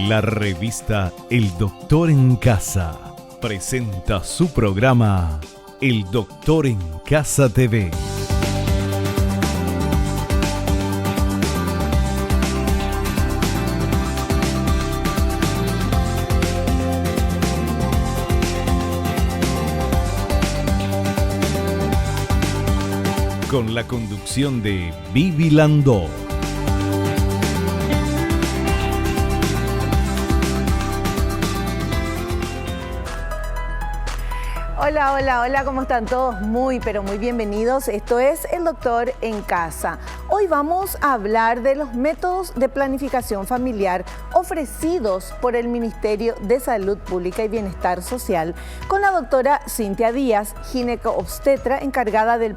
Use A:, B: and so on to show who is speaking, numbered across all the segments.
A: La revista El Doctor en Casa presenta su programa El Doctor en Casa TV. Con la conducción de Vivi Landó.
B: Hola, hola, hola, ¿cómo están todos? Muy, pero muy bienvenidos. Esto es El Doctor en Casa. Hoy vamos a hablar de los métodos de planificación familiar ofrecidos por el Ministerio de Salud Pública y Bienestar Social con la doctora Cintia Díaz, gineco-obstetra encargada del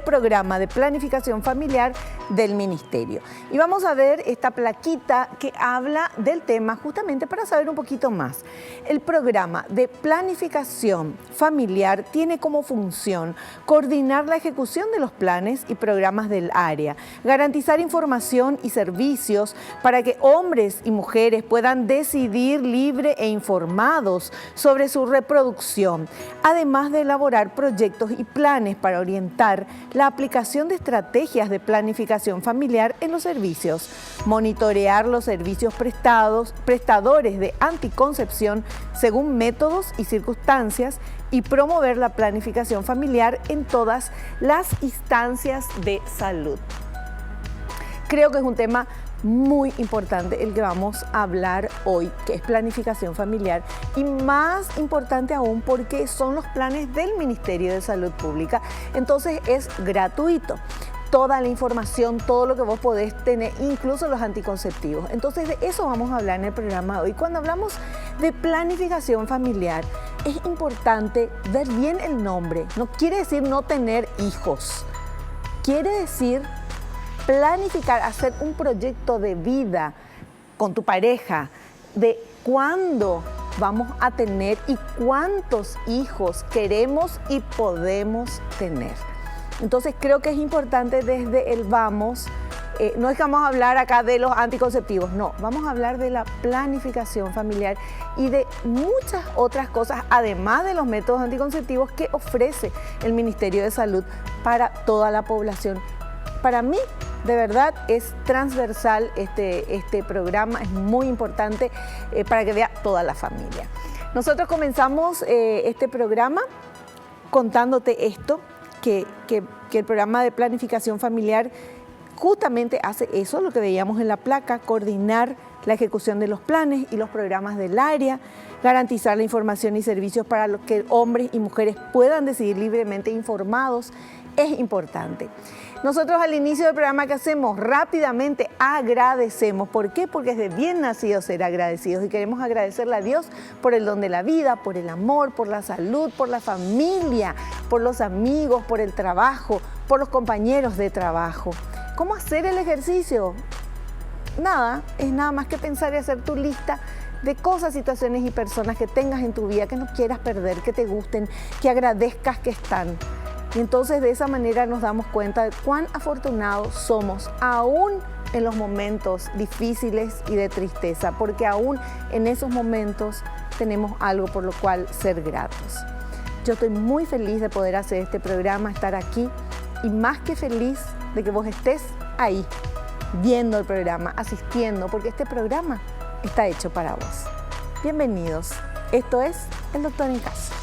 B: programa de planificación familiar del Ministerio. Y vamos a ver esta plaquita que habla del tema justamente para saber un poquito más. El programa de planificación familiar tiene como función coordinar la ejecución de los planes y programas del área, garantizar información y servicios para que hombres y mujeres puedan decidir libre e informados sobre su reproducción, además de elaborar proyectos y planes para orientar la aplicación de estrategias de planificación familiar en los servicios, monitorear los servicios prestadores de anticoncepción según métodos y circunstancias y promover la planificación familiar en todas las instancias de salud. Creo que es un tema muy importante el que vamos a hablar hoy, que es planificación familiar, y más importante aún porque son los planes del Ministerio de Salud Pública, entonces es gratuito. Toda la información, todo lo que vos podés tener, incluso los anticonceptivos. Entonces de eso vamos a hablar en el programa de hoy. Cuando hablamos de planificación familiar, es importante ver bien el nombre. No quiere decir no tener hijos. Quiere decir planificar, hacer un proyecto de vida con tu pareja, de cuándo vamos a tener y cuántos hijos queremos y podemos tener. Entonces creo que es importante desde el vamos, no es que vamos a hablar acá de los anticonceptivos, no, vamos a hablar de la planificación familiar y de muchas otras cosas, además de los métodos anticonceptivos que ofrece el Ministerio de Salud para toda la población. Para mí, de verdad, es transversal este programa, es muy importante para que vea toda la familia. Nosotros comenzamos este programa contándote esto, que el programa de planificación familiar justamente hace eso, lo que veíamos en la placa, coordinar la ejecución de los planes y los programas del área, garantizar la información y servicios para que hombres y mujeres puedan decidir libremente informados, es importante. Nosotros al inicio del programa que hacemos rápidamente agradecemos. ¿Por qué? Porque es de bien nacido ser agradecidos y queremos agradecerle a Dios por el don de la vida, por el amor, por la salud, por la familia, por los amigos, por el trabajo, por los compañeros de trabajo. ¿Cómo hacer el ejercicio? Nada, es nada más que pensar y hacer tu lista de cosas, situaciones y personas que tengas en tu vida que no quieras perder, que te gusten, que agradezcas que están. Y entonces de esa manera nos damos cuenta de cuán afortunados somos, aún en los momentos difíciles y de tristeza, porque aún en esos momentos tenemos algo por lo cual ser gratos. Yo estoy muy feliz de poder hacer este programa, estar aquí, y más que feliz de que vos estés ahí, viendo el programa, asistiendo, porque este programa está hecho para vos. Bienvenidos. Esto es El Doctor en Casa.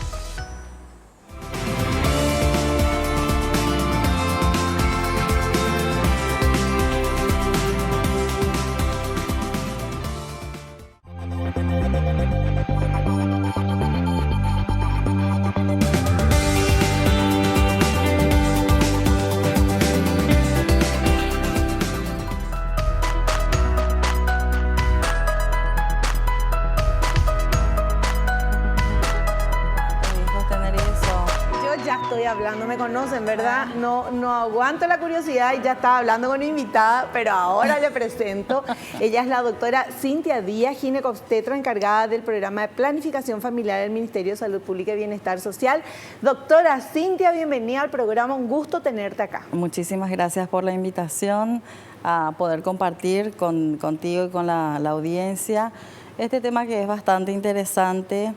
B: Hablando, me conocen, ¿verdad? No aguanto la curiosidad y ya estaba hablando con una invitada, pero ahora le presento. Ella es la doctora Cintia Díaz, gineco-obstetra encargada del programa de planificación familiar del Ministerio de Salud Pública y Bienestar Social. Doctora Cintia, bienvenida al programa, un gusto tenerte acá.
C: Muchísimas gracias por la invitación a poder compartir contigo y con la audiencia este tema que es bastante interesante,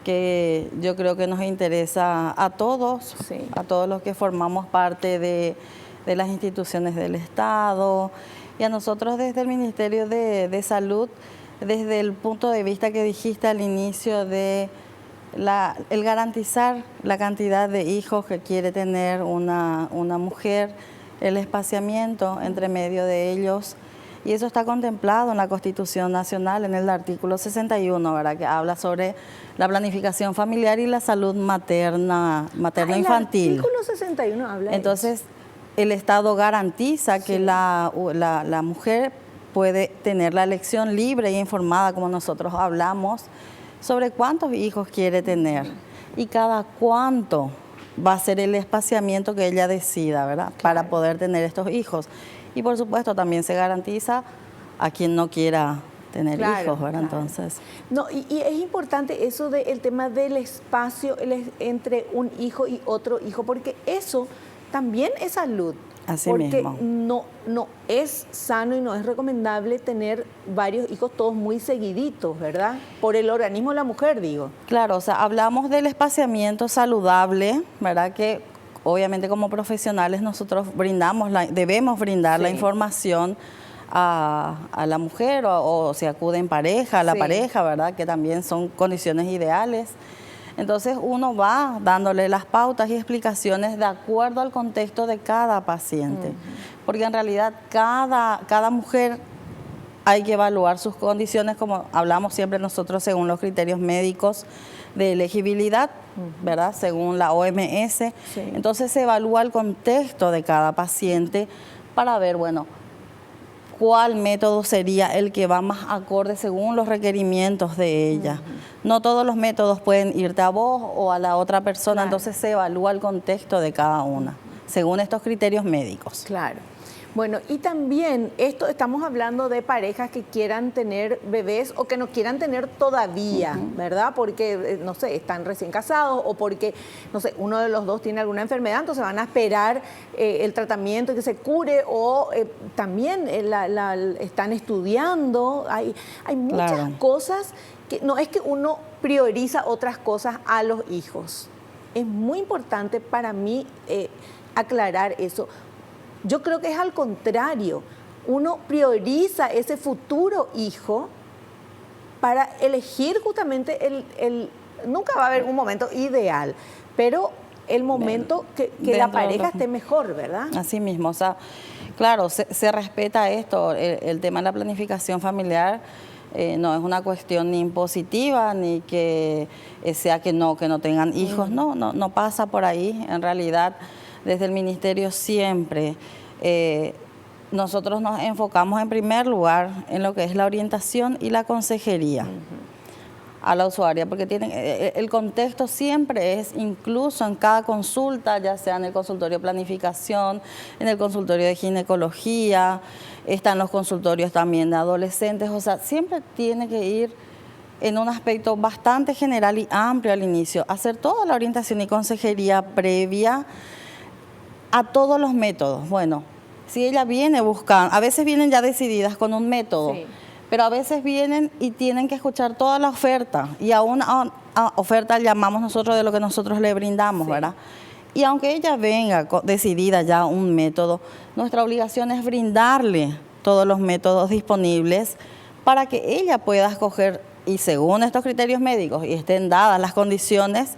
C: que yo creo que nos interesa a todos,
B: Sí.
C: a todos los que formamos parte de las instituciones del Estado y a nosotros desde el Ministerio de Salud, desde el punto de vista que dijiste al inicio de el garantizar la cantidad de hijos que quiere tener una mujer, el espaciamiento entre medio de ellos, y eso está contemplado en la Constitución Nacional, en el artículo 61, ¿verdad?, que habla sobre la planificación familiar y la salud materno-infantil.
B: El artículo 61 habla
C: Entonces, el Estado garantiza que la mujer puede tener la elección libre e informada, como nosotros hablamos, sobre cuántos hijos quiere tener y cada cuánto va a ser el espaciamiento que ella decida, ¿verdad?,
B: Claro,
C: para poder tener estos hijos. Y por supuesto también se garantiza a quien no quiera tener
B: claro,
C: hijos, ¿verdad?
B: Claro.
C: Entonces,
B: no, y es importante eso del tema del espacio entre un hijo y otro hijo, porque eso también es salud.
C: así
B: porque
C: mismo.
B: no es sano y no es recomendable tener varios hijos todos muy seguiditos, ¿verdad? Por el organismo de la mujer, digo.
C: Claro, o sea, hablamos del espaciamiento saludable, ¿verdad?, que obviamente como profesionales nosotros debemos brindar la
B: Sí.
C: información a la mujer o si acude en pareja, a la
B: Sí.
C: pareja, ¿verdad?, que también son condiciones ideales. Entonces uno va dándole las pautas y explicaciones de acuerdo al contexto de cada paciente, porque en realidad cada mujer hay que evaluar sus condiciones, como hablamos siempre nosotros, según los criterios médicos de elegibilidad, ¿verdad?, según la OMS.
B: Sí.
C: Entonces se evalúa el contexto de cada paciente para ver, bueno, cuál método sería el que va más acorde según los requerimientos de ella. No todos los métodos pueden irte a vos o a la otra persona,
B: Claro.
C: entonces se evalúa el contexto de cada una, según estos criterios médicos.
B: Claro. Bueno, y también estamos hablando de parejas que quieran tener bebés o que no quieran tener todavía, ¿verdad? Porque, no sé, están recién casados o porque, no sé, uno de los dos tiene alguna enfermedad, entonces van a esperar el tratamiento y que se cure, o también están estudiando. Hay muchas
C: Claro.
B: cosas que no es que uno prioriza otras cosas a los hijos. Es muy importante para mí aclarar eso. Yo creo que es al contrario, uno prioriza ese futuro hijo para elegir justamente nunca va a haber un momento ideal, pero el momento que la pareja esté mejor, ¿verdad?
C: Así mismo, o sea, claro, se respeta esto, el tema de la planificación familiar. No es una cuestión ni impositiva, ni que sea que no tengan hijos, no pasa por ahí. En realidad, desde el Ministerio siempre nosotros nos enfocamos en primer lugar en lo que es la orientación y la consejería a la usuaria, porque el contexto siempre es, incluso en cada consulta, ya sea en el consultorio de planificación, en el consultorio de ginecología, están los consultorios también de adolescentes, o sea, siempre tiene que ir en un aspecto bastante general y amplio al inicio, hacer toda la orientación y consejería previa a todos los métodos. Bueno, si ella viene buscando, a veces vienen ya decididas con un método,
B: Sí.
C: pero a veces vienen y tienen que escuchar toda la oferta, y a una oferta llamamos nosotros de lo que nosotros le brindamos,
B: Sí.
C: ¿verdad? Y aunque ella venga decidida ya un método, nuestra obligación es brindarle todos los métodos disponibles para que ella pueda escoger, y según estos criterios médicos y estén dadas las condiciones,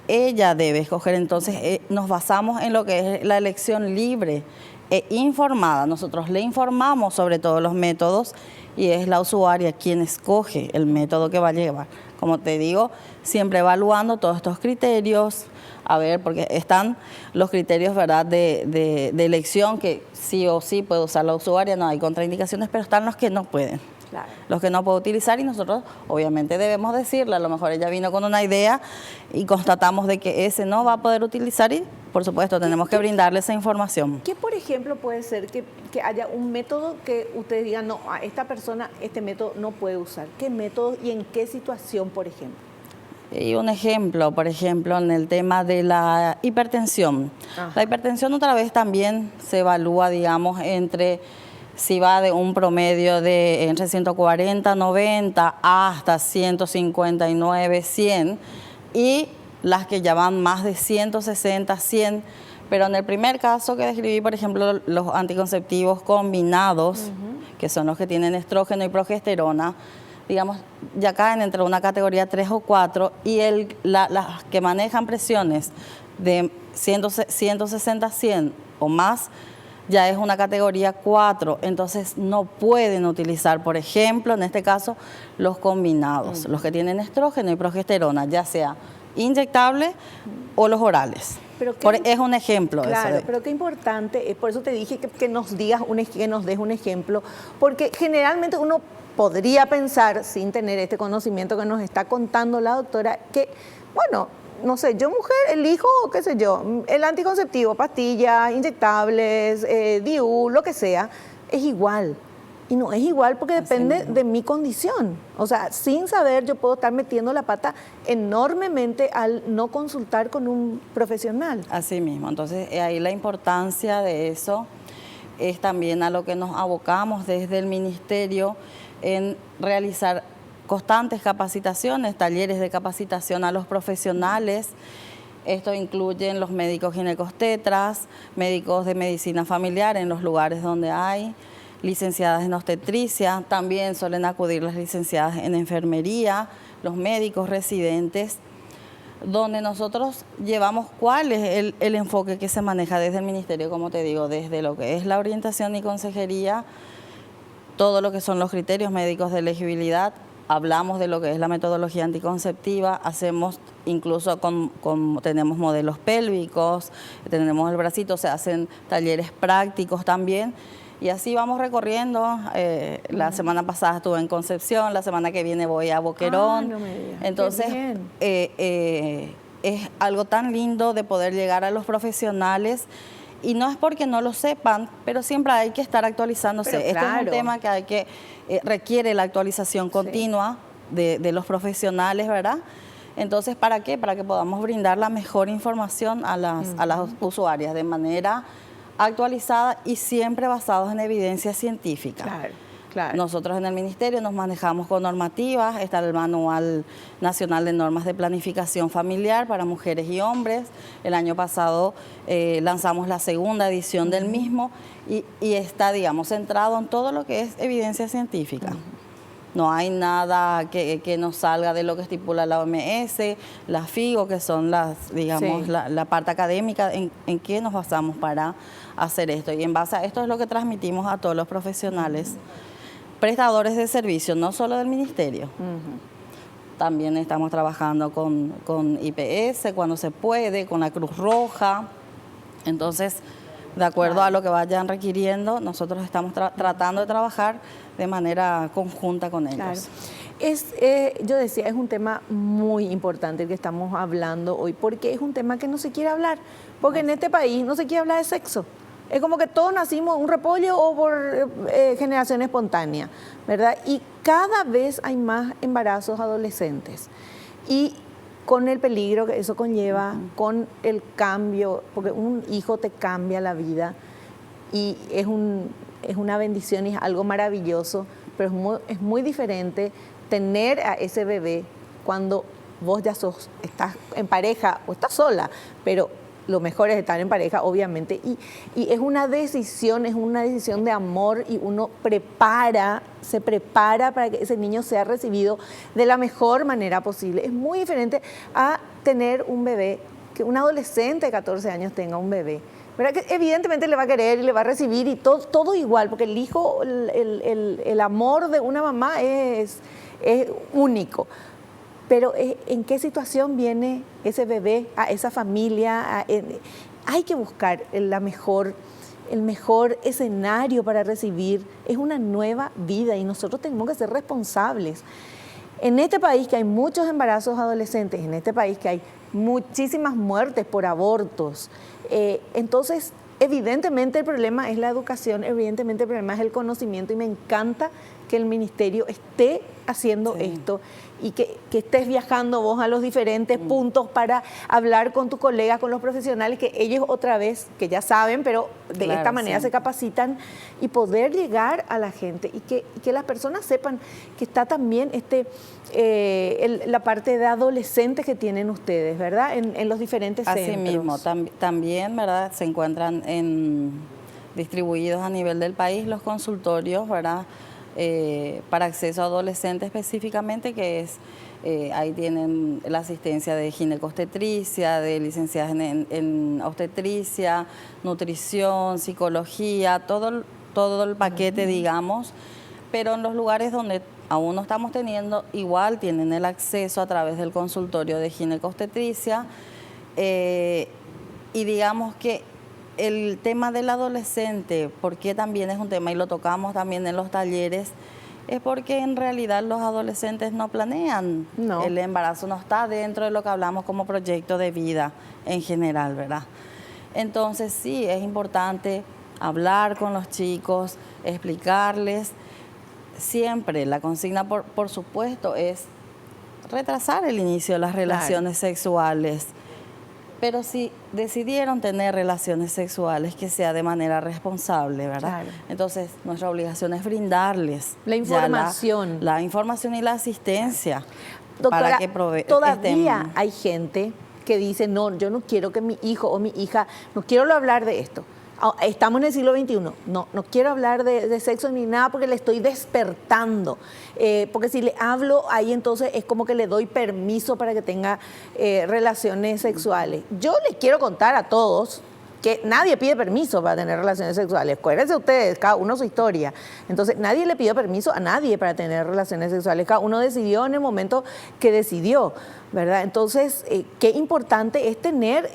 C: ella debe escoger. Entonces nos basamos en lo que es la elección libre e informada. Nosotros le informamos sobre todos los métodos y es la usuaria quien escoge el método que va a llevar. Como te digo, siempre evaluando todos estos criterios, a ver, porque están los criterios, ¿verdad?, de elección que sí o sí puede usar la usuaria, no hay contraindicaciones, pero están los que no pueden.
B: Claro.
C: Los que no puede utilizar, y nosotros obviamente debemos decirle, a lo mejor ella vino con una idea y constatamos de que ese no va a poder utilizar y por supuesto tenemos que brindarle esa información.
B: ¿Qué, por ejemplo, puede ser que haya un método que ustedes digan, no, a esta persona este método no puede usar? ¿Qué método y en qué situación, por ejemplo?
C: Y un ejemplo, por ejemplo, en el tema de la hipertensión.
B: Ajá.
C: La hipertensión otra vez también se evalúa, digamos, entre si va de un promedio de entre 140, 90 hasta 159, 100, y las que ya van más de 160, 100. Pero en el primer caso que describí, por ejemplo, los anticonceptivos combinados, que son los que tienen estrógeno y progesterona, digamos, ya caen entre una categoría 3 o 4, y las que manejan presiones de 160, 100 o más, ya es una categoría 4, entonces no pueden utilizar, por ejemplo, en este caso, los combinados, los que tienen estrógeno y progesterona, ya sea inyectable o los orales. Es un ejemplo.
B: Claro, pero qué importante, por eso te dije que nos digas que nos des un ejemplo, porque generalmente uno podría pensar, sin tener este conocimiento que nos está contando la doctora, que, bueno, no sé, yo mujer elijo, qué sé yo, el anticonceptivo, pastillas, inyectables, DIU, lo que sea, es igual. Y no es igual porque depende de mi condición. O sea, sin saber yo puedo estar metiendo la pata enormemente al no consultar con un profesional.
C: Así mismo. Entonces, ahí la importancia de eso es también a lo que nos abocamos desde el Ministerio en realizar constantes capacitaciones, talleres de capacitación a los profesionales. Esto incluye los médicos ginecostetras, médicos de medicina familiar en los lugares donde hay, licenciadas en obstetricia, también suelen acudir las licenciadas en enfermería, los médicos residentes, donde nosotros llevamos cuál es el enfoque que se maneja desde el Ministerio, como te digo, desde lo que es la orientación y consejería, todo lo que son los criterios médicos de elegibilidad, hablamos de lo que es la metodología anticonceptiva, hacemos incluso tenemos modelos pélvicos, tenemos el bracito, se hacen talleres prácticos también. Y así vamos recorriendo. La semana pasada estuve en Concepción, la semana que viene voy a Boquerón.
B: No me digas.
C: Entonces, es algo tan lindo de poder llegar a los profesionales. Y no es porque no lo sepan, pero siempre hay que estar actualizándose.
B: Pero
C: Este es un tema que requiere la actualización continua de los profesionales, ¿verdad? Entonces, ¿para qué? Para que podamos brindar la mejor información a las usuarias de manera actualizada y siempre basados en evidencia científica.
B: Claro.
C: Nosotros en el Ministerio nos manejamos con normativas, está el Manual Nacional de Normas de Planificación Familiar para mujeres y hombres. El año pasado lanzamos la segunda edición del mismo y está, digamos, centrado en todo lo que es evidencia científica. No hay nada que nos salga de lo que estipula la OMS, la FIGO, que son la parte académica en que nos basamos para hacer esto. Y en base a esto es lo que transmitimos a todos los profesionales, prestadores de servicios, no solo del Ministerio. También estamos trabajando con IPS cuando se puede, con la Cruz Roja. Entonces, de acuerdo a lo que vayan requiriendo, nosotros estamos tratando de trabajar de manera conjunta con ellos.
B: Yo decía, es un tema muy importante el que estamos hablando hoy, porque es un tema que no se quiere hablar, porque en este país no se quiere hablar de sexo. Es como que todos nacimos un repollo o por generación espontánea, ¿verdad? Y cada vez hay más embarazos adolescentes. Y con el peligro que eso conlleva, con el cambio, porque un hijo te cambia la vida y es una bendición y es algo maravilloso, pero es muy diferente tener a ese bebé cuando vos ya estás en pareja o estás sola, pero lo mejor es estar en pareja, obviamente, y es una decisión de amor y uno se prepara para que ese niño sea recibido de la mejor manera posible. Es muy diferente a tener un bebé, que un adolescente de 14 años tenga un bebé, ¿verdad? Que evidentemente le va a querer y le va a recibir y todo igual, porque el hijo, el amor de una mamá es único. Pero ¿en qué situación viene ese bebé a esa familia? Hay que buscar el mejor escenario para recibir. Es una nueva vida y nosotros tenemos que ser responsables. En este país que hay muchos embarazos adolescentes, en este país que hay muchísimas muertes por abortos, entonces evidentemente el problema es la educación, evidentemente el problema es el conocimiento y me encanta que el ministerio esté haciendo esto y que estés viajando vos a los diferentes puntos para hablar con tus colegas, con los profesionales, que ellos otra vez, que ya saben, pero de esta manera se capacitan y poder llegar a la gente y que las personas sepan que está también la parte de adolescentes que tienen ustedes, ¿verdad? En los diferentes centros.
C: Así mismo, también, ¿verdad? Se encuentran distribuidos a nivel del país los consultorios, ¿verdad? Para acceso a adolescentes específicamente, que es, ahí tienen la asistencia de ginecobstetricia, de licenciadas en obstetricia, nutrición, psicología, todo el paquete, digamos, pero en los lugares donde aún no estamos teniendo, igual tienen el acceso a través del consultorio de ginecobstetricia, y digamos que el tema del adolescente, porque también es un tema y lo tocamos también en los talleres, es porque en realidad los adolescentes no planean. No. El embarazo no está dentro de lo que hablamos como proyecto de vida en general, ¿verdad? Entonces sí, es importante hablar con los chicos, explicarles. Siempre la consigna, por supuesto, es retrasar el inicio de las relaciones sexuales. Pero si decidieron tener relaciones sexuales, que sea de manera responsable, ¿verdad? Claro. Entonces, nuestra obligación es brindarles
B: la información.
C: La información y la asistencia.
B: Doctora, para que todavía hay gente que dice, no, yo no quiero que mi hijo o mi hija, no quiero hablar de esto. Estamos en el siglo XXI, no quiero hablar de sexo ni nada porque le estoy despertando, porque si le hablo ahí entonces es como que le doy permiso para que tenga relaciones sexuales. Yo les quiero contar a todos que nadie pide permiso para tener relaciones sexuales. Acuérdense ustedes, cada uno su historia. Entonces nadie le pidió permiso a nadie para tener relaciones sexuales, cada uno decidió en el momento que decidió, ¿verdad? Entonces, qué importante es tener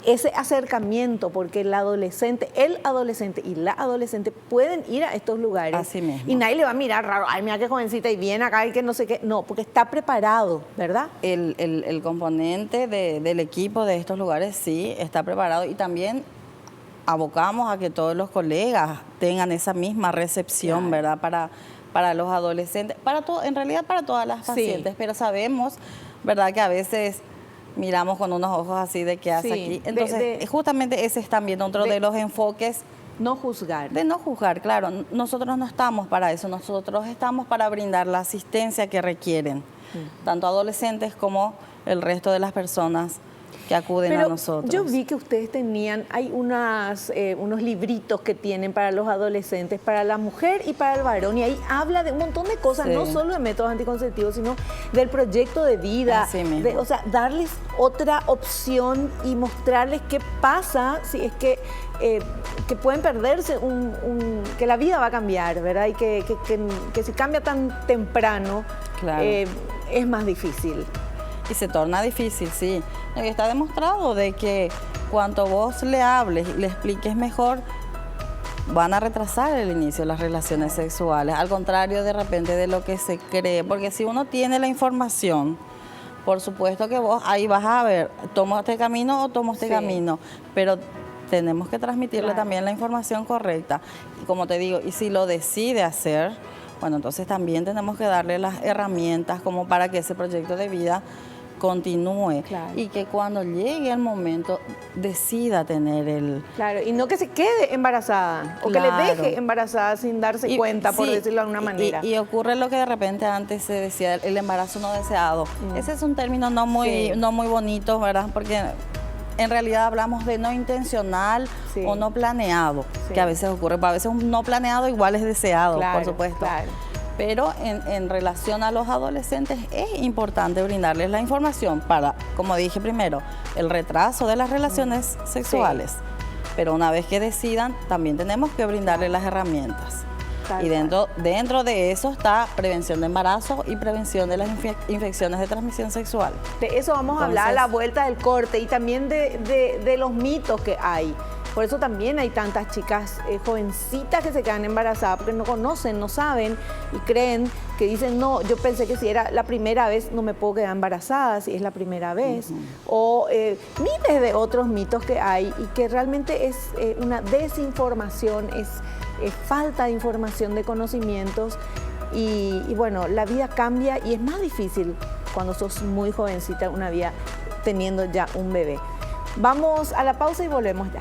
B: ese acercamiento, porque el adolescente y la adolescente pueden ir a estos lugares.
C: Así mismo.
B: Y nadie le va a mirar raro, ay, mira qué jovencita y viene acá y que no sé qué. No, porque está preparado, ¿verdad?
C: El componente del equipo de estos lugares sí está preparado, y también abocamos a que todos los colegas tengan esa misma recepción, ¿verdad? Para los adolescentes, en realidad para todas las pacientes, pero sabemos, ¿verdad?, que a veces miramos con unos ojos así de qué hace aquí. Entonces, justamente ese es también otro de los enfoques.
B: No juzgar.
C: De no juzgar, claro. Nosotros no estamos para eso, nosotros estamos para brindar la asistencia que requieren, tanto adolescentes como el resto de las personas que acuden a nosotros.
B: Yo vi que ustedes hay unos libritos que tienen para los adolescentes, para la mujer y para el varón, y ahí habla de un montón de cosas, no solo de métodos anticonceptivos, sino del proyecto de vida, o sea, darles otra opción y mostrarles qué pasa si es que pueden perderse, que la vida va a cambiar, ¿verdad? Y que si cambia tan temprano, es más difícil.
C: Y se torna difícil, sí. Y está demostrado de que cuanto vos le hables y le expliques mejor, van a retrasar el inicio de las relaciones sexuales. Al contrario, de repente, de lo que se cree. Porque si uno tiene la información, por supuesto que vos ahí vas a ver, tomo este camino o tomo este camino. Pero tenemos que transmitirle también la información correcta. Y como te digo, y si lo decide hacer, bueno, entonces también tenemos que darle las herramientas como para que ese proyecto de vida continúe y que cuando llegue el momento decida tener
B: Claro, y no que se quede embarazada o que le deje embarazada sin darse cuenta, por decirlo de alguna manera.
C: Y ocurre lo que de repente antes se decía, el embarazo no deseado. Ese es un término no muy bonito, ¿verdad? Porque en realidad hablamos de no intencional o no planeado, que a veces ocurre. A veces un no planeado igual es deseado, por supuesto. Claro. Pero en relación a los adolescentes es importante brindarles la información para, como dije primero, el retraso de las relaciones sexuales. Pero una vez que decidan, también tenemos que brindarles las herramientas. Y dentro de eso está prevención de embarazo y prevención de las infecciones de transmisión sexual.
B: De eso vamos a hablar a la vuelta del corte, y también de los mitos que hay. Por eso también hay tantas chicas jovencitas que se quedan embarazadas porque no conocen, no saben y creen que dicen, no, yo pensé que si era la primera vez no me puedo quedar embarazada, si es la primera vez. O miles de otros mitos que hay y que realmente es una desinformación, falta de información, de conocimientos y bueno, la vida cambia y es más difícil cuando sos muy jovencita, una vida teniendo ya un bebé. Vamos a la pausa y volvemos ya.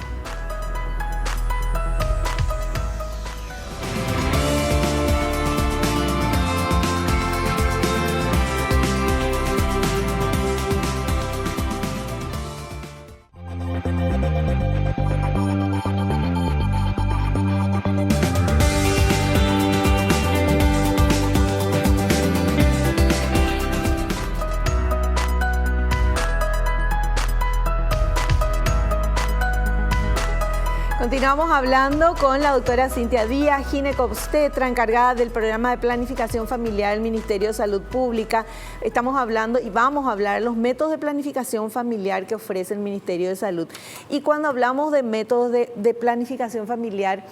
B: Continuamos hablando con la doctora Cintia Díaz, ginecobstetra, encargada del programa de planificación familiar del Ministerio de Salud Pública. Estamos hablando y vamos a hablar de los métodos de planificación familiar que ofrece el Ministerio de Salud. Y cuando hablamos de métodos de planificación familiar,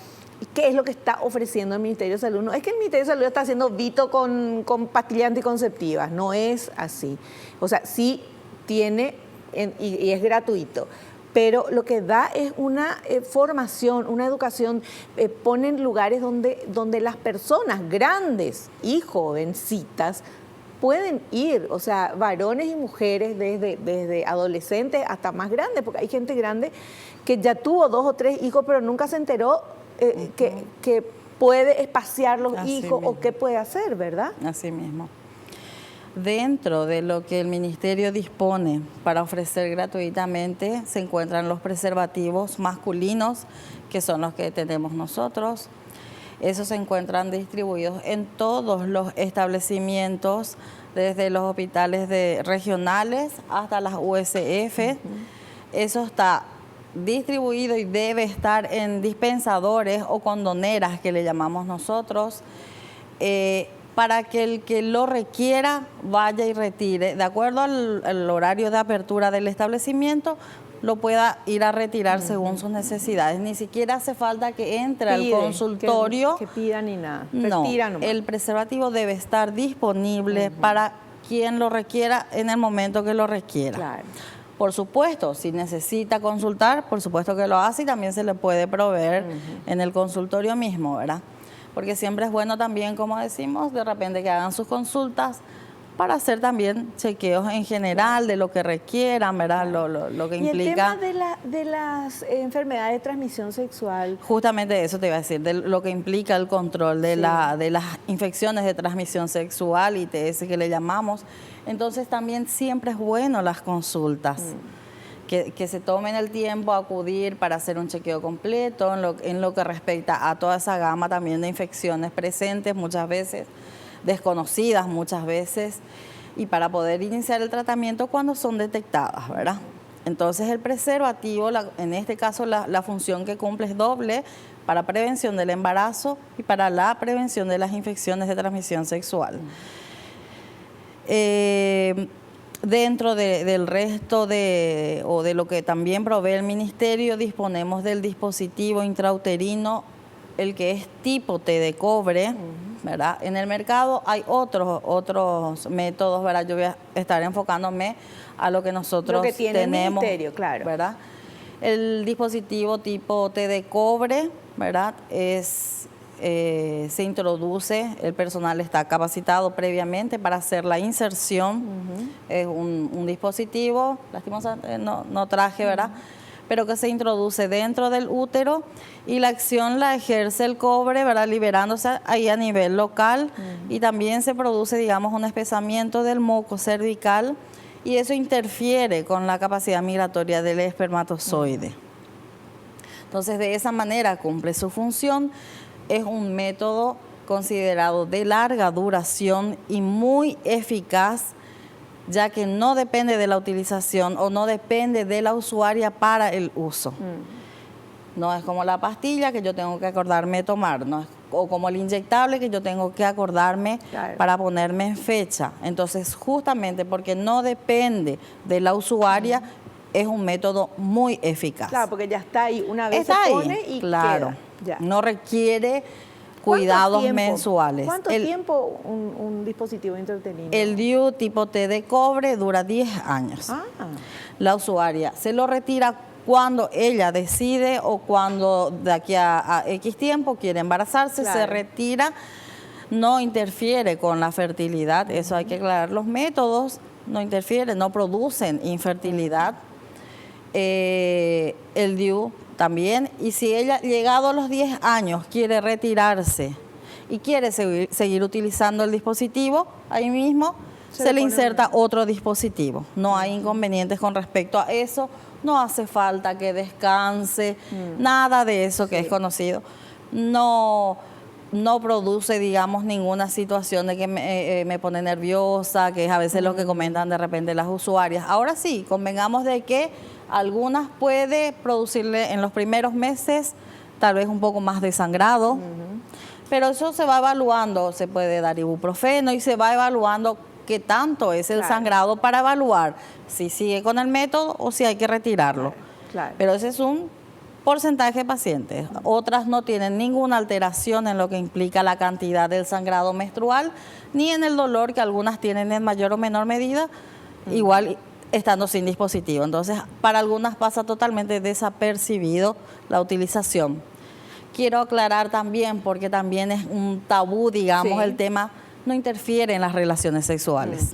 B: ¿qué es lo que está ofreciendo el Ministerio de Salud? No es que el Ministerio de Salud está haciendo Vito con pastillas anticonceptivas, no es así. O sea, sí tiene y es gratuito. Pero lo que da es una formación, una educación, pone en lugares donde las personas grandes y jovencitas pueden ir, o sea, varones y mujeres desde adolescentes hasta más grandes, porque hay gente grande que ya tuvo 2 o 3 hijos, pero nunca se enteró que puede espaciar los hijos o qué puede hacer, ¿verdad?
C: Así mismo. Dentro de lo que el Ministerio dispone para ofrecer gratuitamente se encuentran los preservativos masculinos, que son los que tenemos nosotros. Esos se encuentran distribuidos en todos los establecimientos, desde los hospitales regionales hasta las USF. Eso está distribuido y debe estar en dispensadores o condoneras, que le llamamos nosotros, para que el que lo requiera vaya y retire. De acuerdo al horario de apertura del establecimiento, lo pueda ir a retirar según sus necesidades. Ni siquiera hace falta que entre al consultorio.
B: Que pida ni nada.
C: No, el preservativo debe estar disponible para quien lo requiera en el momento que lo requiera.
B: Claro.
C: Por supuesto, si necesita consultar, por supuesto que lo hace y también se le puede proveer en el consultorio mismo, ¿verdad? Porque siempre es bueno también, como decimos, de repente que hagan sus consultas para hacer también chequeos en general de lo que requieran, ¿verdad? Lo que implica.
B: Y el tema de las enfermedades de transmisión sexual.
C: Justamente eso te iba a decir, de lo que implica el control de las infecciones de transmisión sexual, ITS que le llamamos. Entonces también siempre es bueno las consultas. Que se tomen el tiempo a acudir para hacer un chequeo completo en lo que respecta a toda esa gama también de infecciones presentes muchas veces, desconocidas muchas veces, y para poder iniciar el tratamiento cuando son detectadas, ¿verdad? Entonces el preservativo, en este caso la función que cumple es doble, para prevención del embarazo y para la prevención de las infecciones de transmisión sexual. Dentro del resto o de lo que también provee el Ministerio, disponemos del dispositivo intrauterino, el que es tipo T de cobre, ¿verdad? En el mercado hay otros métodos, ¿verdad? Yo voy a estar enfocándome a lo que nosotros tenemos.
B: El Ministerio, claro.
C: ¿Verdad? El dispositivo tipo T de cobre, ¿verdad? Se introduce, el personal está capacitado previamente para hacer la inserción. Es un dispositivo, lastimosamente no traje, ¿verdad? Pero que se introduce dentro del útero y la acción la ejerce el cobre, ¿verdad? Liberándose ahí a nivel local, y también se produce, digamos, un espesamiento del moco cervical, y eso interfiere con la capacidad migratoria del espermatozoide. Entonces, de esa manera cumple su función. Es un método considerado de larga duración y muy eficaz, ya que no depende de la utilización o no depende de la usuaria para el uso. No es como la pastilla que yo tengo que acordarme de tomar, no es, o como el inyectable que yo tengo que acordarme para ponerme en fecha. Entonces, justamente porque no depende de la usuaria, es un método muy eficaz.
B: Claro, porque ya está ahí, una vez
C: está
B: se pone
C: ahí,
B: y
C: claro,
B: queda. Ya.
C: No requiere cuidados mensuales.
B: ¿Cuánto tiempo un dispositivo intrauterino?
C: El DIU tipo T de cobre dura 10 años. La usuaria se lo retira cuando ella decide o cuando de aquí a X tiempo quiere embarazarse, se retira, no interfiere con la fertilidad, eso hay que aclarar. Los métodos no interfieren, no producen infertilidad. El DIU también, y si ella llegado a los 10 años quiere retirarse y quiere seguir utilizando el dispositivo, ahí mismo se le inserta otro dispositivo. No hay inconvenientes con respecto a eso, no hace falta que descanse, nada de eso que es conocido. No produce, digamos, ninguna situación de que me pone nerviosa, que es a veces lo que comentan de repente las usuarias. Ahora sí, convengamos de que algunas puede producirle en los primeros meses tal vez un poco más de sangrado, pero eso se va evaluando, se puede dar ibuprofeno y se va evaluando qué tanto es el sangrado para evaluar si sigue con el método o si hay que retirarlo. Pero ese es un porcentaje de pacientes. Otras no tienen ninguna alteración en lo que implica la cantidad del sangrado menstrual, ni en el dolor que algunas tienen en mayor o menor medida, igual estando sin dispositivo. Entonces, para algunas pasa totalmente desapercibido la utilización. Quiero aclarar también, porque también es un tabú, digamos, el tema no interfiere en las relaciones sexuales.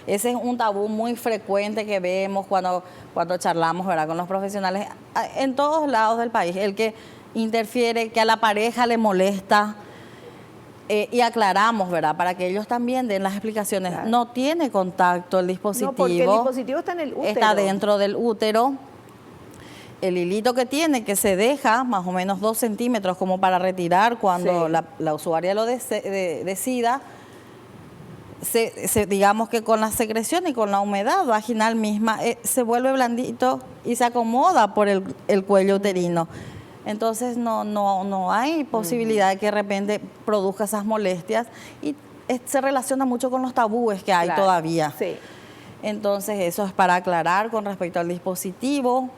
C: Ese es un tabú muy frecuente que vemos cuando charlamos, ¿verdad?, con los profesionales en todos lados del país. El que interfiere, que a la pareja le molesta, y aclaramos, ¿verdad?, para que ellos también den las explicaciones. No tiene contacto el dispositivo.
B: No, porque el dispositivo está en el útero.
C: Está dentro del útero. El hilito que tiene, que se deja más o menos 2 centímetros como para retirar cuando la usuaria lo decida, digamos que con la secreción y con la humedad vaginal misma, se vuelve blandito y se acomoda por el cuello uterino. Entonces no hay posibilidad de que de repente produzca esas molestias y se relaciona mucho con los tabúes que hay todavía. Entonces eso es para aclarar con respecto al dispositivo.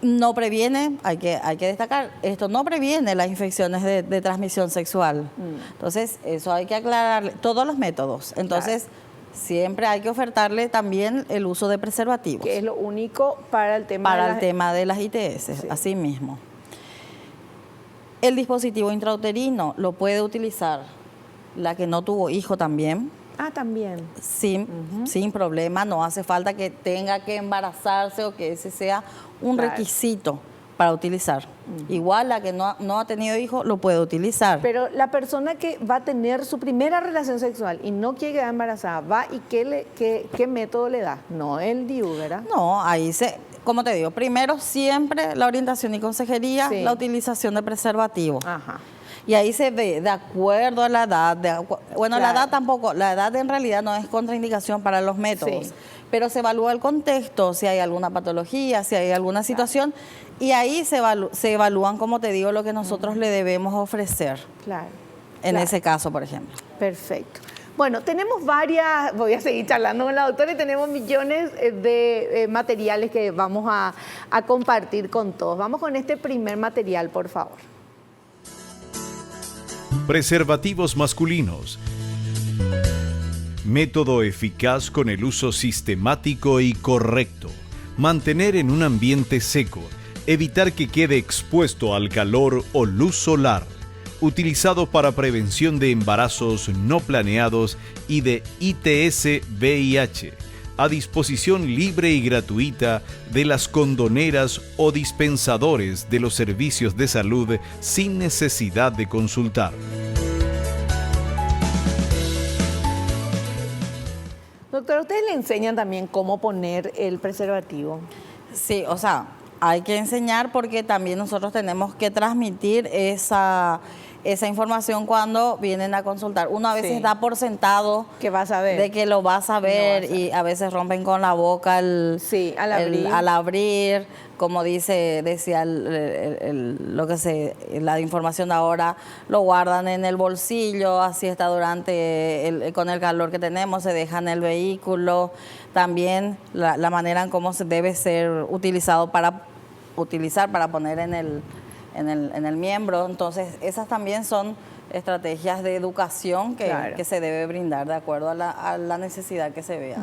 C: No previene, hay que destacar, esto no previene las infecciones de transmisión sexual. Entonces, eso hay que aclarar, todos los métodos. Entonces, siempre hay que ofertarle también el uso de preservativos.
B: Que es lo único para el tema
C: de las ITS, así mismo. El dispositivo intrauterino lo puede utilizar la que no tuvo hijo también.
B: También.
C: Sin problema, no hace falta que tenga que embarazarse o que ese sea un requisito para utilizar. Igual la que no ha tenido hijos lo puede utilizar.
B: Pero la persona que va a tener su primera relación sexual y no quiere quedar embarazada, ¿va y qué método le da? No el DIU, ¿verdad?
C: No, ahí como te digo, primero siempre la orientación y consejería, la utilización de preservativos. Y ahí se ve, de acuerdo a la edad, la edad tampoco, la edad en realidad no es contraindicación para los métodos, pero se evalúa el contexto, si hay alguna patología, si hay alguna situación, y ahí se evalúan, como te digo, lo que nosotros le debemos ofrecer. En ese caso, por ejemplo.
B: Perfecto. Bueno, tenemos varias, voy a seguir charlando con la doctora y tenemos millones de materiales que vamos a compartir con todos. Vamos con este primer material, por favor.
A: Preservativos masculinos. Método eficaz con el uso sistemático y correcto. Mantener en un ambiente seco. Evitar que quede expuesto al calor o luz solar. Utilizado para prevención de embarazos no planeados y de ITS-VIH. A disposición libre y gratuita de las condoneras o dispensadores de los servicios de salud sin necesidad de consultar.
B: Doctora, ¿ustedes le enseñan también cómo poner el preservativo?
C: Sí, o sea, hay que enseñar porque también nosotros tenemos que transmitir esa información cuando vienen a consultar. Uno a veces da por sentado
B: que va a saber,
C: de que lo va a saber, y a veces rompen con la boca al abrir, como decía la información de ahora, lo guardan en el bolsillo, así está con el calor que tenemos, se deja en el vehículo. También la manera en cómo se debe ser utilizado para poner en el miembro. Entonces, esas también son estrategias de educación que se debe brindar de acuerdo a la necesidad que se vea.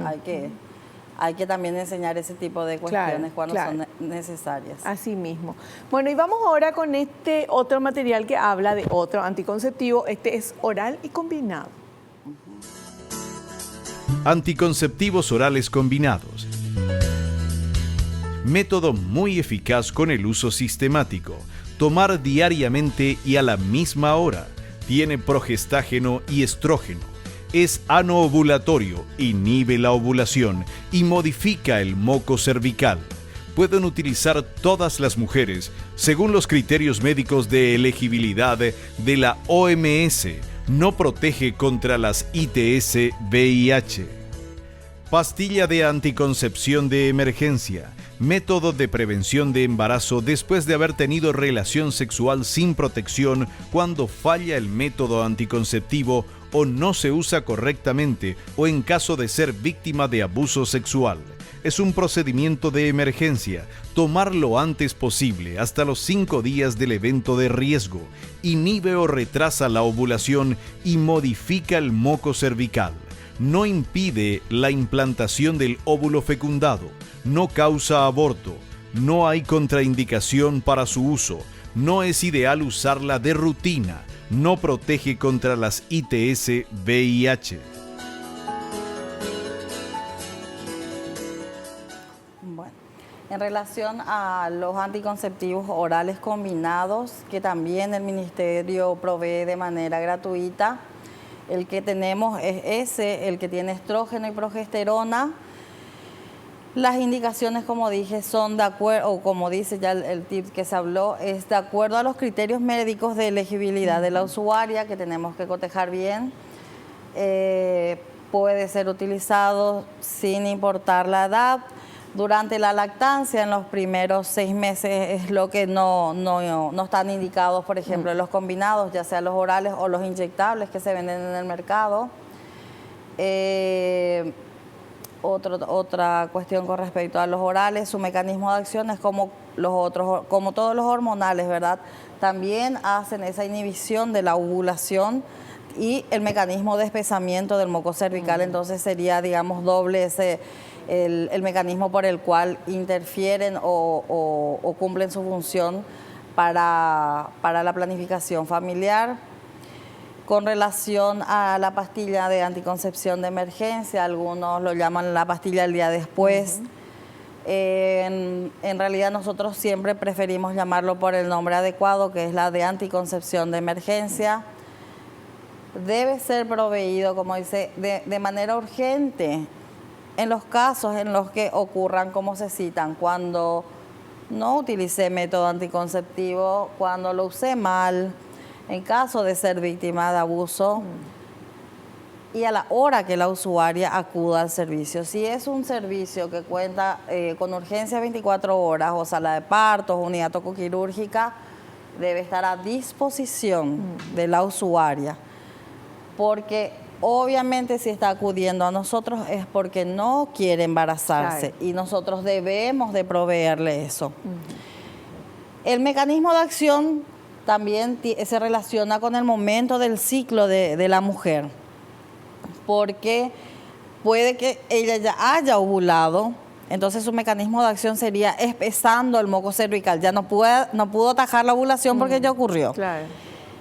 C: hay que también enseñar ese tipo de cuestiones cuando son necesarias.
B: Así mismo. Bueno, y vamos ahora con este otro material que habla de otro anticonceptivo. Este es oral y combinado.
A: Anticonceptivos orales combinados. Método muy eficaz con el uso sistemático. Tomar diariamente y a la misma hora. Tiene progestágeno y estrógeno. Es anovulatorio, inhibe la ovulación y modifica el moco cervical. Pueden utilizar todas las mujeres según los criterios médicos de elegibilidad de la OMS. No protege contra las ITS VIH. Pastilla de anticoncepción de emergencia. Método de prevención de embarazo después de haber tenido relación sexual sin protección cuando falla el método anticonceptivo o no se usa correctamente o en caso de ser víctima de abuso sexual. Es un procedimiento de emergencia. Tomar lo antes posible, hasta los 5 días del evento de riesgo. Inhibe o retrasa la ovulación y modifica el moco cervical. No impide la implantación del óvulo fecundado. No causa aborto. No hay contraindicación para su uso. No es ideal usarla de rutina. No protege contra las ITS VIH.
C: Bueno, en relación a los anticonceptivos orales combinados, que también el Ministerio provee de manera gratuita, el que tenemos es ese, el que tiene estrógeno y progesterona. Las indicaciones, como dije, son de acuerdo, o como dice ya el tip que se habló, es de acuerdo a los criterios médicos de elegibilidad de la usuaria, que tenemos que cotejar bien. Puede ser utilizado sin importar la edad. Durante la lactancia, en los primeros 6 meses, es lo que no están indicados, por ejemplo, los combinados, ya sea los orales o los inyectables que se venden en el mercado. Otra cuestión con respecto a los orales, su mecanismo de acción es como todos los hormonales, ¿verdad? También hacen esa inhibición de la ovulación y el mecanismo de espesamiento del moco cervical, entonces sería, digamos, doble el mecanismo por el cual interfieren o cumplen su función para la planificación familiar. Con relación a la pastilla de anticoncepción de emergencia, algunos lo llaman la pastilla del día después. En realidad nosotros siempre preferimos llamarlo por el nombre adecuado, que es la de anticoncepción de emergencia. Debe ser proveído, como dice, de manera urgente en los casos en los que ocurran como se citan, cuando no utilicé método anticonceptivo, cuando lo usé mal, en caso de ser víctima de abuso y a la hora que la usuaria acuda al servicio. Si es un servicio que cuenta con urgencia 24 horas o sala de partos, unidad tocoquirúrgica, debe estar a disposición de la usuaria, porque obviamente si está acudiendo a nosotros es porque no quiere embarazarse, y nosotros debemos de proveerle eso. El mecanismo de acción también se relaciona con el momento del ciclo de la mujer, porque puede que ella ya haya ovulado, entonces su mecanismo de acción sería espesando el moco cervical. Ya no pudo atajar la ovulación porque ya ocurrió.
B: Claro.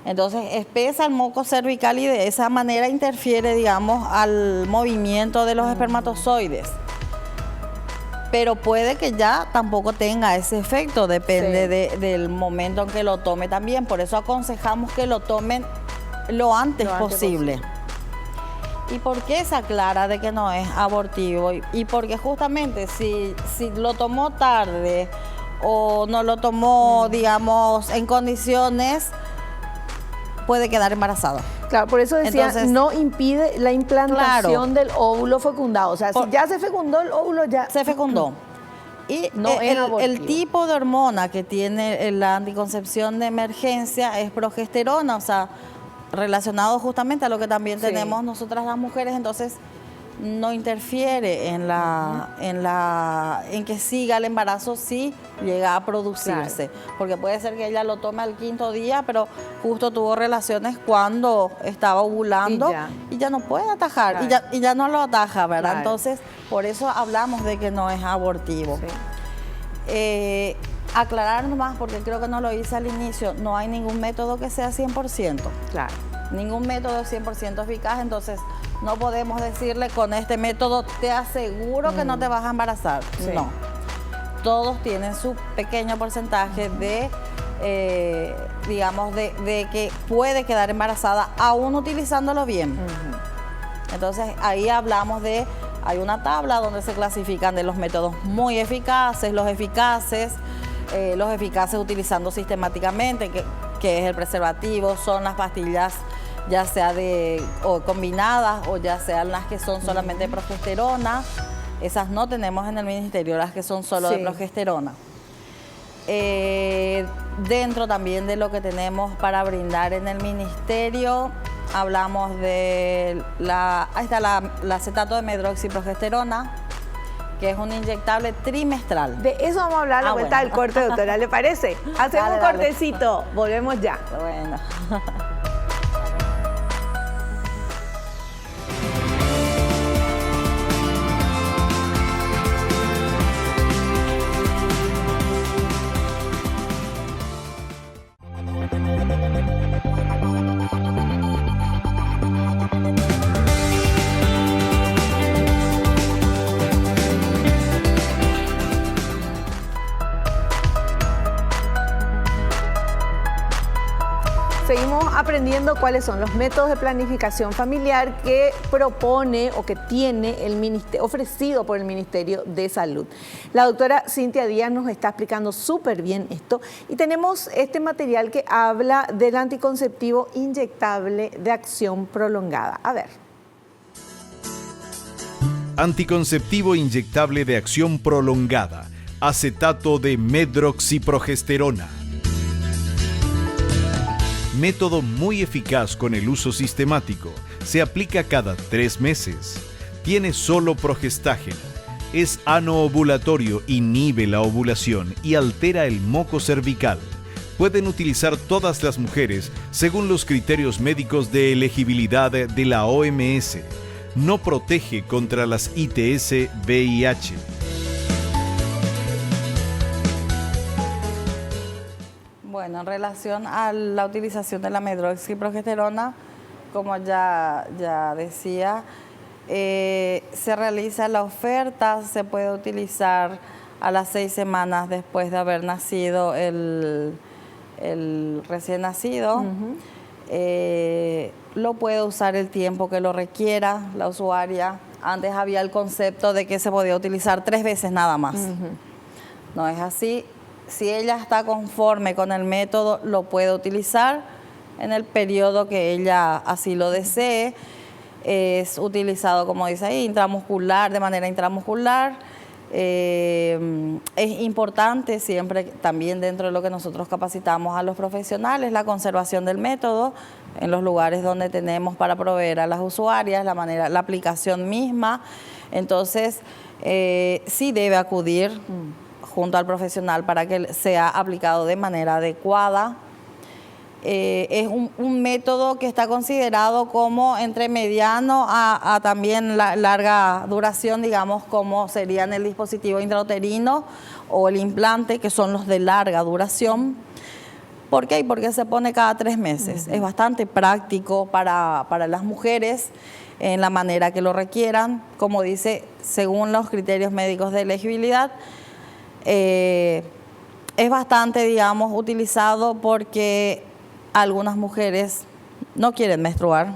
C: Entonces espesa el moco cervical y de esa manera interfiere, digamos, al movimiento de los espermatozoides. Pero puede que ya tampoco tenga ese efecto, depende del momento en que lo tome también. Por eso aconsejamos que lo tomen lo antes posible. ¿Y por qué se aclara de que no es abortivo? Y porque justamente si lo tomó tarde o no lo tomó, digamos, en condiciones, puede quedar embarazada.
B: Claro, por eso decía, entonces, no impide la implantación del óvulo fecundado. O sea, si ya se fecundó el óvulo, ya...
C: Se fecundó. Y no el tipo de hormona que tiene la anticoncepción de emergencia es progesterona, o sea, relacionado justamente a lo que también tenemos nosotras las mujeres. Entonces, no interfiere en que siga el embarazo si llega a producirse. Claro. Porque puede ser que ella lo tome al 5.º día, pero justo tuvo relaciones cuando estaba ovulando y ya no puede atajar, claro. y ya no lo ataja, ¿verdad? Claro. Entonces, por eso hablamos de que no es abortivo. Sí. Aclarar nomás, porque creo que no lo hice al inicio, no hay ningún método que sea 100%. Claro. Ningún método es 100% eficaz, entonces no podemos decirle con este método te aseguro que no te vas a embarazar. Sí. No. Todos tienen su pequeño porcentaje de, digamos, de que puede quedar embarazada aún utilizándolo bien. Entonces ahí hablamos de, hay una tabla donde se clasifican de los métodos muy eficaces, los eficaces utilizando sistemáticamente, que es el preservativo, son las pastillas ya sea o combinadas o ya sean las que son solamente de progesterona. Esas no tenemos en el ministerio, las que son solo de progesterona. Dentro también de lo que tenemos para brindar en el ministerio, hablamos de ahí está la acetato de medroxiprogesterona, que es un inyectable trimestral.
B: De eso vamos a hablar a la vuelta del corte, doctora, ¿le parece? Hacemos un cortecito, volvemos ya.
C: Bueno.
B: Seguimos aprendiendo cuáles son los métodos de planificación familiar que propone o que tiene el ministerio, ofrecido por el Ministerio de Salud. La doctora Cintia Díaz nos está explicando súper bien esto y tenemos este material que habla del anticonceptivo inyectable de acción prolongada. A ver.
A: Anticonceptivo inyectable de acción prolongada, acetato de medroxiprogesterona. Método muy eficaz con el uso sistemático. Se aplica cada 3 meses. Tiene solo progestágeno. Es anoovulatorio, inhibe la ovulación y altera el moco cervical. Pueden utilizar todas las mujeres según los criterios médicos de elegibilidad de la OMS. No protege contra las ITS-VIH.
C: Bueno, en relación a la utilización de la medroxiprogesterona, como ya decía, se realiza la oferta, se puede utilizar a las 6 semanas después de haber nacido el recién nacido. Lo puede usar el tiempo que lo requiera la usuaria. Antes había el concepto de que se podía utilizar 3 veces nada más. No es así. Si ella está conforme con el método, lo puede utilizar en el periodo que ella así lo desee. Es utilizado, como dice ahí, intramuscular, de manera intramuscular. Es importante siempre, también dentro de lo que nosotros capacitamos a los profesionales, la conservación del método en los lugares donde tenemos para proveer a las usuarias, la aplicación misma. Entonces, sí debe acudir junto al profesional para que sea aplicado de manera adecuada. Es un método que está considerado como entre mediano a también larga duración, digamos, como serían el dispositivo intrauterino o el implante, que son los de larga duración. ¿Por qué? Porque se pone cada 3 meses. Es bastante práctico para las mujeres en la manera que lo requieran, como dice, según los criterios médicos de elegibilidad. Es bastante, digamos, utilizado porque algunas mujeres no quieren menstruar.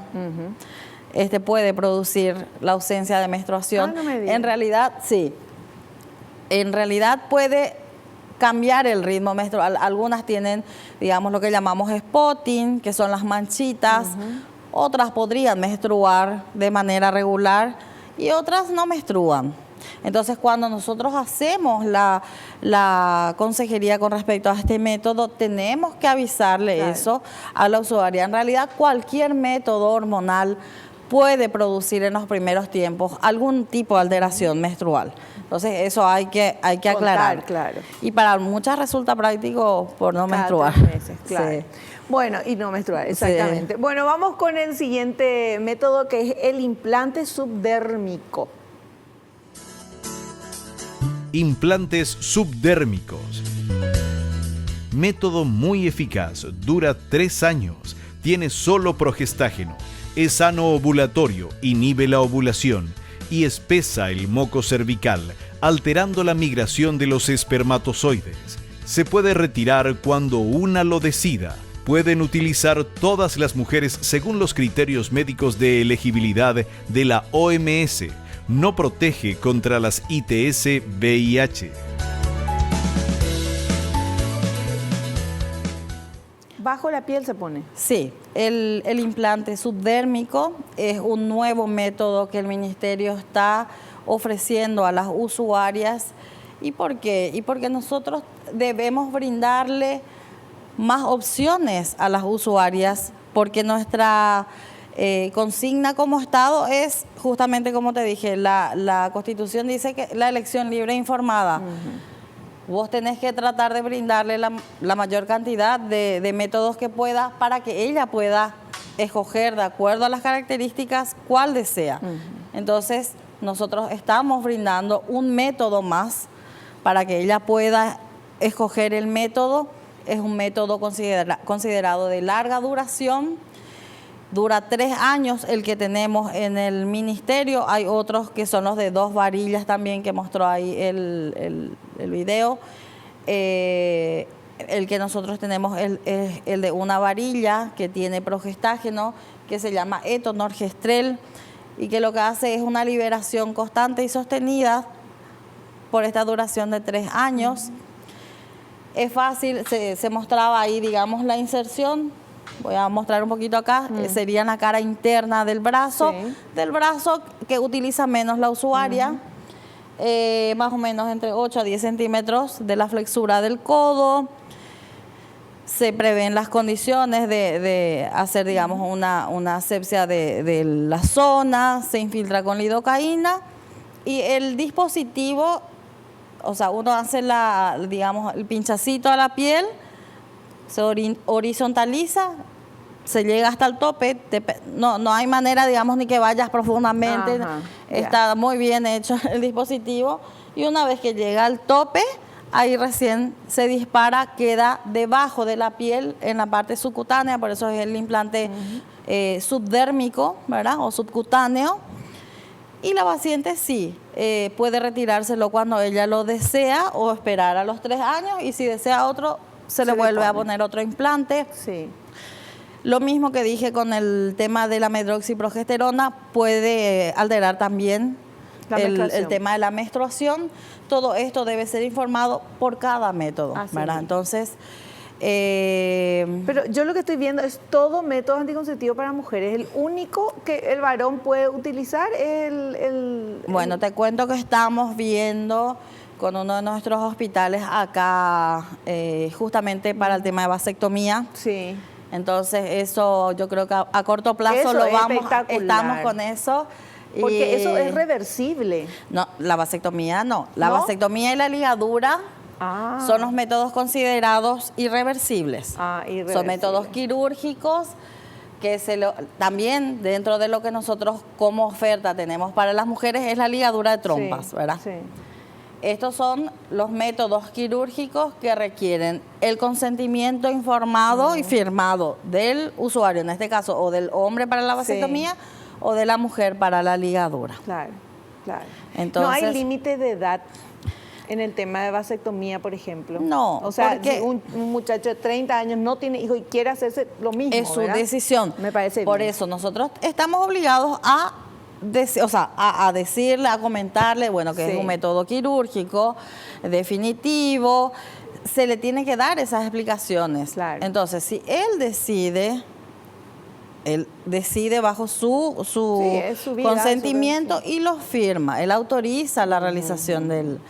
C: Puede producir la ausencia de menstruación. No me digas. En realidad, sí. En realidad puede cambiar el ritmo menstrual. Algunas tienen, digamos, lo que llamamos spotting, que son las manchitas. Otras podrían menstruar de manera regular y otras no menstruan. Entonces, cuando nosotros hacemos la consejería con respecto a este método, tenemos que avisarle eso a la usuaria. En realidad, cualquier método hormonal puede producir en los primeros tiempos algún tipo de alteración menstrual. Entonces eso hay que aclarar.
B: Claro.
C: Y para muchas resulta práctico por no
B: Cada
C: menstruar.
B: 3 meses, claro.
C: Sí.
B: Bueno, y no menstruar, exactamente. Sí. Bueno, vamos con el siguiente método, que es el implante subdérmico.
A: Implantes subdérmicos. Método muy eficaz, dura 3 años, tiene solo progestágeno, es sano ovulatorio, inhibe la ovulación y espesa el moco cervical, alterando la migración de los espermatozoides. Se puede retirar cuando una lo decida. Pueden utilizar todas las mujeres según los criterios médicos de elegibilidad de la OMS. No protege contra las ITS-VIH.
B: ¿Bajo la piel se pone?
C: Sí, el implante subdérmico es un nuevo método que el Ministerio está ofreciendo a las usuarias. ¿Y por qué? Y porque nosotros debemos brindarle más opciones a las usuarias, porque nuestra consigna como Estado es justamente como te dije, la Constitución dice que la elección libre e informada. Vos tenés que tratar de brindarle la mayor cantidad de métodos que puedas para que ella pueda escoger de acuerdo a las características cuál desea. Entonces, nosotros estamos brindando un método más para que ella pueda escoger el método. Es un método considerado de larga duración. Dura 3 años el que tenemos en el Ministerio. Hay otros que son los de 2 varillas también, que mostró ahí el video. El que nosotros tenemos es el de una varilla que tiene progestágeno, que se llama etonorgestrel, y que lo que hace es una liberación constante y sostenida por esta duración de 3 años. Es fácil, se mostraba ahí, digamos, la inserción. Voy a mostrar un poquito acá, sería en la cara interna del brazo, que utiliza menos la usuaria, más o menos entre 8 a 10 centímetros de la flexura del codo. Se prevén las condiciones de hacer, digamos, una asepsia de la zona, se infiltra con lidocaína y el dispositivo, o sea, uno hace digamos, el pinchacito a la piel, se horizontaliza, se llega hasta el tope, no hay manera, digamos, ni que vayas profundamente. Está muy bien hecho el dispositivo, y una vez que llega al tope, ahí recién se dispara, queda debajo de la piel en la parte subcutánea, por eso es el implante subdérmico, ¿verdad? O subcutáneo. Y la paciente sí, puede retirárselo cuando ella lo desea o esperar a los 3 años, y si desea otro, se le vuelve a poner otro implante.
B: Sí.
C: Lo mismo que dije con el tema de la medroxiprogesterona, puede alterar también el tema de la menstruación. Todo esto debe ser informado por cada método, ¿verdad? Entonces,
B: pero yo lo que estoy viendo es todo método anticonceptivo para mujeres. El único que el varón puede utilizar es
C: Bueno, te cuento que estamos viendo con uno de nuestros hospitales acá, justamente para el tema de vasectomía.
B: Sí.
C: Entonces, eso yo creo que a corto plazo
B: eso estamos
C: con eso.
B: Porque eso es reversible.
C: No, la vasectomía no. La vasectomía y la ligadura son los métodos considerados irreversibles. Son métodos quirúrgicos que también dentro de lo que nosotros como oferta tenemos para las mujeres es la ligadura de trompas, ¿verdad? Sí. Estos son los métodos quirúrgicos que requieren el consentimiento informado y firmado del usuario, en este caso, o del hombre para la vasectomía o de la mujer para la ligadura.
B: Claro, claro.
C: Entonces,
B: no hay límite de edad en el tema de vasectomía, por ejemplo.
C: No,
B: o sea, si un muchacho de 30 años no tiene hijo y quiere hacerse lo mismo,
C: es su
B: ¿verdad?
C: decisión.
B: Me parece
C: Por
B: bien.
C: eso nosotros estamos obligados a decirle, a comentarle, bueno, que es un método quirúrgico definitivo, se le tiene que dar esas explicaciones.
B: Claro.
C: Entonces, si él decide bajo su
B: vida,
C: consentimiento y lo firma, él autoriza la realización del...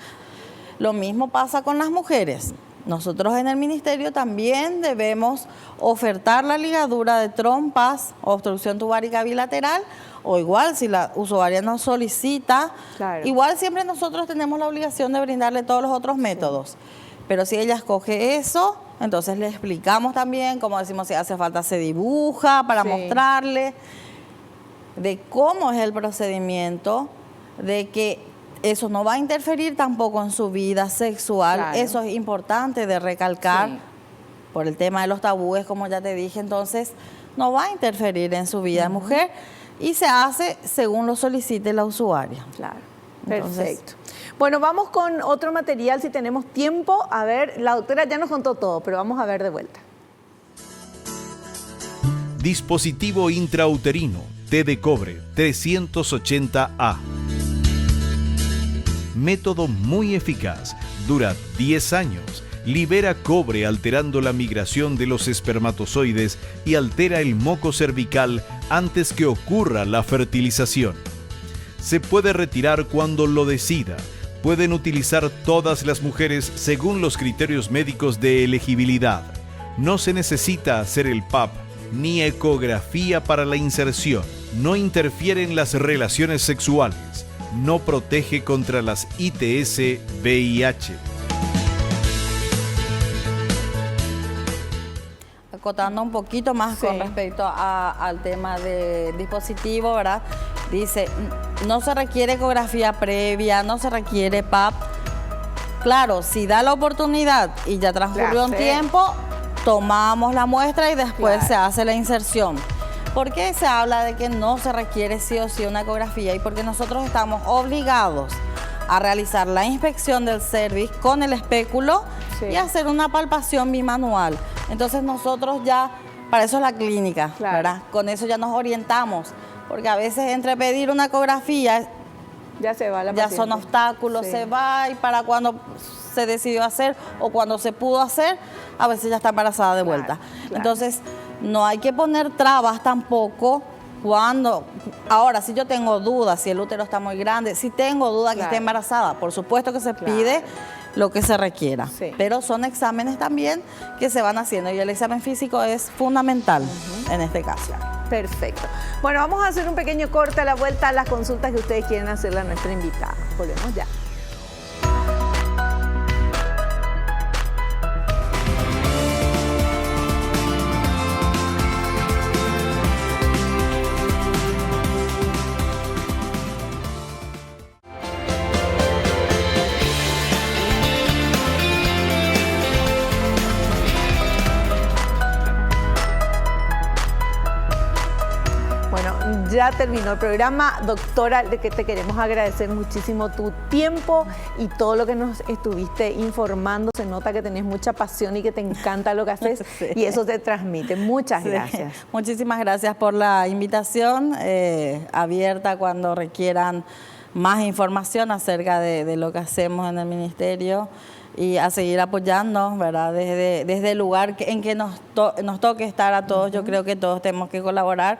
C: Lo mismo pasa con las mujeres. Nosotros en el Ministerio también debemos ofertar la ligadura de trompas, obstrucción tubárica bilateral, O igual si la usuaria nos solicita,
B: Claro.
C: igual siempre nosotros tenemos la obligación de brindarle todos los otros métodos. Pero si ella escoge eso, entonces le explicamos también, como decimos, si hace falta se dibuja para
B: Sí.
C: mostrarle de cómo es el procedimiento, de que eso no va a interferir tampoco en su vida sexual.
B: Claro.
C: Eso es importante de recalcar
B: Sí.
C: por el tema de los tabúes, como ya te dije. Entonces, no va a interferir en su vida de mujer y se hace según lo solicite la usuaria.
B: Claro,
C: Entonces-
B: perfecto. Bueno, vamos con otro material si tenemos tiempo. A ver, la doctora ya nos contó todo, pero vamos a ver de vuelta.
A: Dispositivo intrauterino T de cobre 380A. Método muy eficaz, dura 10 años, libera cobre alterando la migración de los espermatozoides y altera el moco cervical antes que ocurra la fertilización. Se puede retirar cuando lo decida. Pueden utilizar todas las mujeres según los criterios médicos de elegibilidad. No se necesita hacer el PAP ni ecografía para la inserción. No interfiere en las relaciones sexuales. No protege contra las ITS, VIH.
C: Acotando un poquito más
B: Sí.
C: con respecto al tema del dispositivo, ¿verdad? Dice, no se requiere ecografía previa, no se requiere PAP. Claro, si da la oportunidad y ya transcurrió un
B: Sí.
C: tiempo, tomamos la muestra y después
B: Claro.
C: se hace la inserción. ¿Por qué se habla de que no se requiere sí o sí una ecografía? Y porque nosotros estamos obligados a realizar la inspección del cervix con el espéculo
B: Sí.
C: y hacer una palpación bimanual. Entonces nosotros ya, para eso es la clínica,
B: Claro.
C: ¿verdad? Con eso ya nos orientamos, porque a veces entre pedir una ecografía
B: Ya se va la
C: ya
B: paciente.
C: son obstáculos,
B: Sí.
C: se va y para cuando se decidió hacer o cuando se pudo hacer, a veces ya está embarazada de
B: Claro,
C: vuelta.
B: claro.
C: Entonces, no hay que poner trabas tampoco cuando... Ahora, si yo tengo dudas, si el útero está muy grande, si tengo duda que
B: Claro.
C: esté embarazada, por supuesto que se
B: Claro.
C: pide lo que se requiera.
B: Sí.
C: Pero son exámenes también que se van haciendo y el examen físico es fundamental en este caso.
B: Perfecto. Bueno, vamos a hacer un pequeño corte a la vuelta a las consultas que ustedes quieren hacerle a nuestra invitada. Volvemos ya. Bueno, ya terminó el programa. Doctora, de que te queremos agradecer muchísimo tu tiempo y todo lo que nos estuviste informando. Se nota que tenés mucha pasión y que te encanta lo que haces
C: Sí.
B: y eso se transmite. Muchas
C: Sí.
B: gracias.
C: Muchísimas gracias por la invitación, abierta cuando requieran más información acerca de lo que hacemos en el ministerio y a seguir apoyando, ¿verdad? Desde el lugar en que nos toque estar a todos, yo creo que todos tenemos que colaborar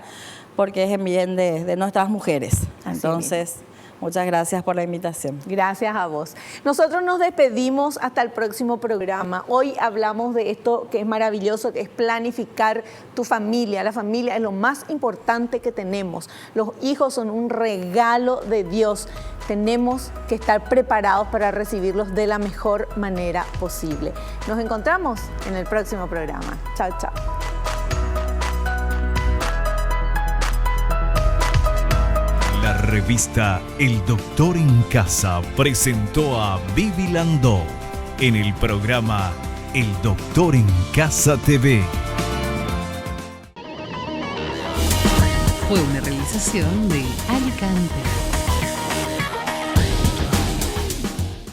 C: porque es en bien de nuestras mujeres.
B: Así
C: Entonces, muchas gracias por la invitación.
B: Gracias a vos. Nosotros nos despedimos hasta el próximo programa. Hoy hablamos de esto que es maravilloso, que es planificar tu familia. La familia es lo más importante que tenemos. Los hijos son un regalo de Dios. Tenemos que estar preparados para recibirlos de la mejor manera posible. Nos encontramos en el próximo programa. Chao, chao.
A: La revista El Doctor en Casa presentó a Vivi Landó en el programa El Doctor en Casa TV.
D: Fue una realización de Alicante.